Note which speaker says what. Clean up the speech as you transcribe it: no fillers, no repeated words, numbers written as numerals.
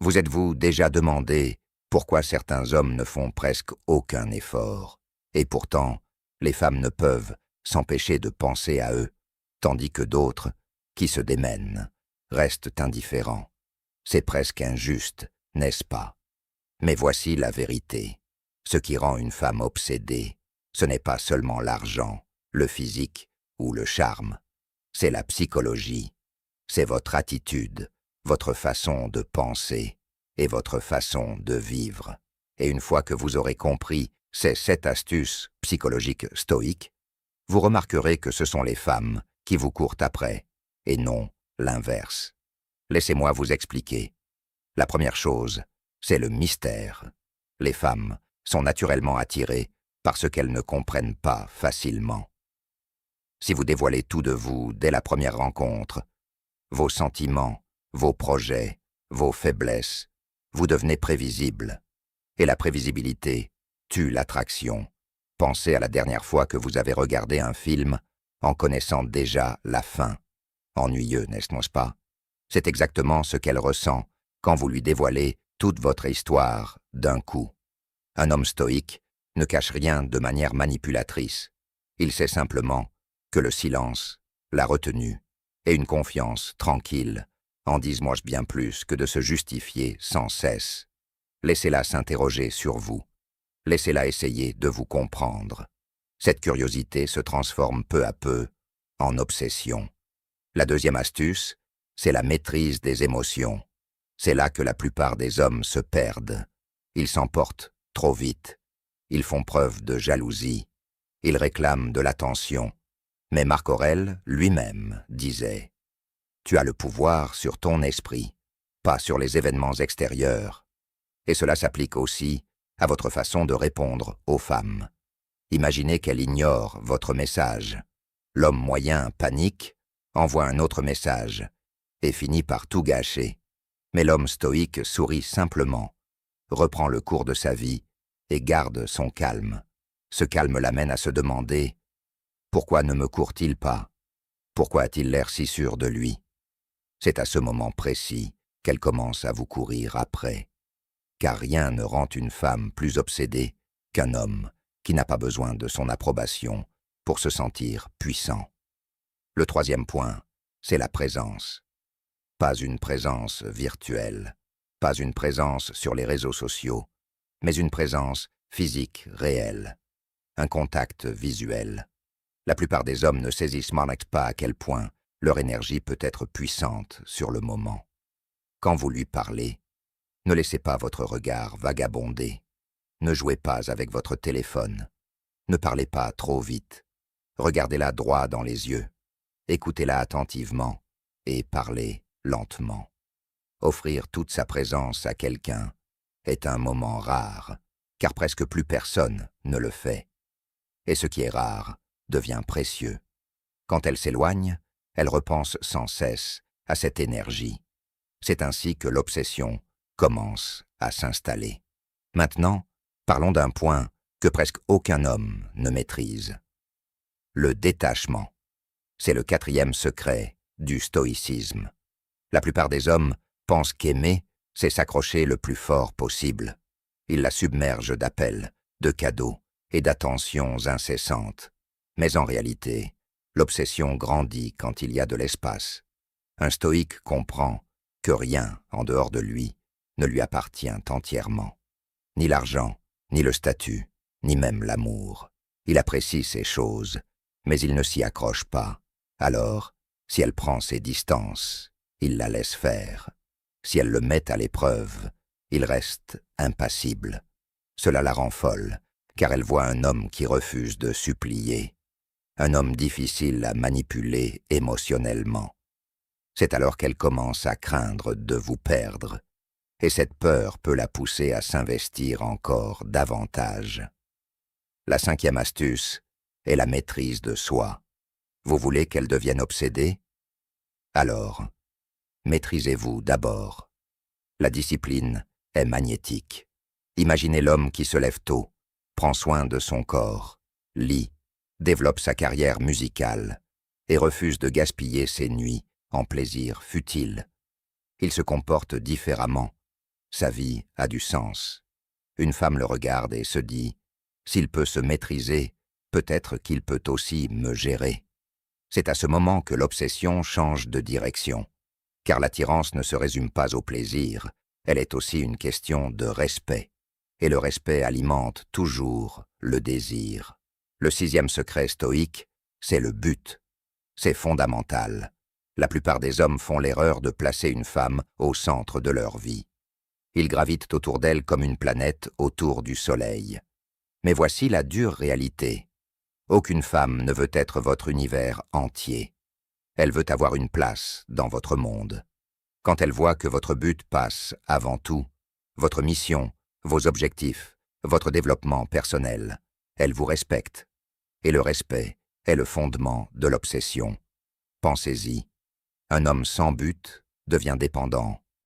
Speaker 1: Vous êtes-vous déjà demandé pourquoi certains hommes ne font presque aucun effort, et pourtant, les femmes ne peuvent s'empêcher de penser à eux, tandis que d'autres, qui se démènent, restent indifférents. C'est presque injuste, n'est-ce pas? Mais voici la vérité. Ce qui rend une femme obsédée, ce n'est pas seulement l'argent, le physique ou le charme. C'est la psychologie. C'est votre attitude, votre façon de penser et votre façon de vivre. Et une fois que vous aurez compris ces 7 astuces psychologiques stoïques, vous remarquerez que ce sont les femmes qui vous courent après, et non l'inverse. Laissez-moi vous expliquer. La première chose, c'est le mystère. Les femmes sont naturellement attirées par ce qu'elles ne comprennent pas facilement. Si vous dévoilez tout de vous dès la première rencontre, vos sentiments, vos projets, vos faiblesses, vous devenez prévisible. Et la prévisibilité tue l'attraction. Pensez à la dernière fois que vous avez regardé un film en connaissant déjà la fin. Ennuyeux, n'est-ce pas? C'est exactement ce qu'elle ressent quand vous lui dévoilez toute votre histoire d'un coup. Un homme stoïque ne cache rien de manière manipulatrice. Il sait simplement que le silence, la retenue et une confiance tranquille en disent bien plus que de se justifier sans cesse. Laissez-la s'interroger sur vous. Laissez-la essayer de vous comprendre. Cette curiosité se transforme peu à peu en obsession. La deuxième astuce, c'est la maîtrise des émotions. C'est là que la plupart des hommes se perdent. Ils s'emportent trop vite. Ils font preuve de jalousie. Ils réclament de l'attention. Mais Marc Aurèle, lui-même, disait « Tu as le pouvoir sur ton esprit, pas sur les événements extérieurs. » Et cela s'applique aussi à votre façon de répondre aux femmes. Imaginez qu'elle ignore votre message. L'homme moyen panique, envoie un autre message et finit par tout gâcher. Mais l'homme stoïque sourit simplement, reprend le cours de sa vie et garde son calme. Ce calme l'amène à se demander « Pourquoi ne me court-il pas? Pourquoi a-t-il l'air si sûr de lui ?» C'est à ce moment précis qu'elle commence à vous courir après. Car rien ne rend une femme plus obsédée qu'un homme qui n'a pas besoin de son approbation pour se sentir puissant. Le troisième point, c'est la présence. Pas une présence virtuelle, pas une présence sur les réseaux sociaux, mais une présence physique réelle, un contact visuel. La plupart des hommes ne saisissent pas à quel point leur énergie peut être puissante sur le moment. Quand vous lui parlez, ne laissez pas votre regard vagabonder. Ne jouez pas avec votre téléphone. Ne parlez pas trop vite. Regardez-la droit dans les yeux. Écoutez-la attentivement et parlez lentement. Offrir toute sa présence à quelqu'un est un moment rare, car presque plus personne ne le fait. Et ce qui est rare devient précieux. Quand elle s'éloigne, elle repense sans cesse à cette énergie. C'est ainsi que l'obsession commence à s'installer. Maintenant, parlons d'un point que presque aucun homme ne maîtrise. Le détachement. C'est le 4e secret du stoïcisme. La plupart des hommes pensent qu'aimer, c'est s'accrocher le plus fort possible. Ils la submergent d'appels, de cadeaux et d'attentions incessantes. Mais en réalité, l'obsession grandit quand il y a de l'espace. Un stoïque comprend que rien en dehors de lui ne lui appartient entièrement. Ni l'argent, ni le statut, ni même l'amour. Il apprécie ces choses, mais il ne s'y accroche pas. Alors, si elle prend ses distances, il la laisse faire. Si elle le met à l'épreuve, il reste impassible. Cela la rend folle, car elle voit un homme qui refuse de supplier. Un homme difficile à manipuler émotionnellement. C'est alors qu'elle commence à craindre de vous perdre. Et cette peur peut la pousser à s'investir encore davantage. La 5e astuce est la maîtrise de soi. Vous voulez qu'elle devienne obsédée? Alors, maîtrisez-vous d'abord. La discipline est magnétique. Imaginez l'homme qui se lève tôt, prend soin de son corps, lit, développe sa carrière musicale et refuse de gaspiller ses nuits en plaisirs futiles. Il se comporte différemment. Sa vie a du sens. Une femme le regarde et se dit « S'il peut se maîtriser, peut-être qu'il peut aussi me gérer ». C'est à ce moment que l'obsession change de direction. Car l'attirance ne se résume pas au plaisir, elle est aussi une question de respect. Et le respect alimente toujours le désir. Le 6e secret stoïque, c'est le but. C'est fondamental. La plupart des hommes font l'erreur de placer une femme au centre de leur vie. Ils gravitent autour d'elle comme une planète autour du soleil. Mais voici la dure réalité. Aucune femme ne veut être votre univers entier. Elle veut avoir une place dans votre monde. Quand elle voit que votre but passe avant tout, votre mission, vos objectifs, votre développement personnel, elle vous respecte. Et le respect est le fondement de l'obsession. Pensez-y. Un homme sans but devient dépendant.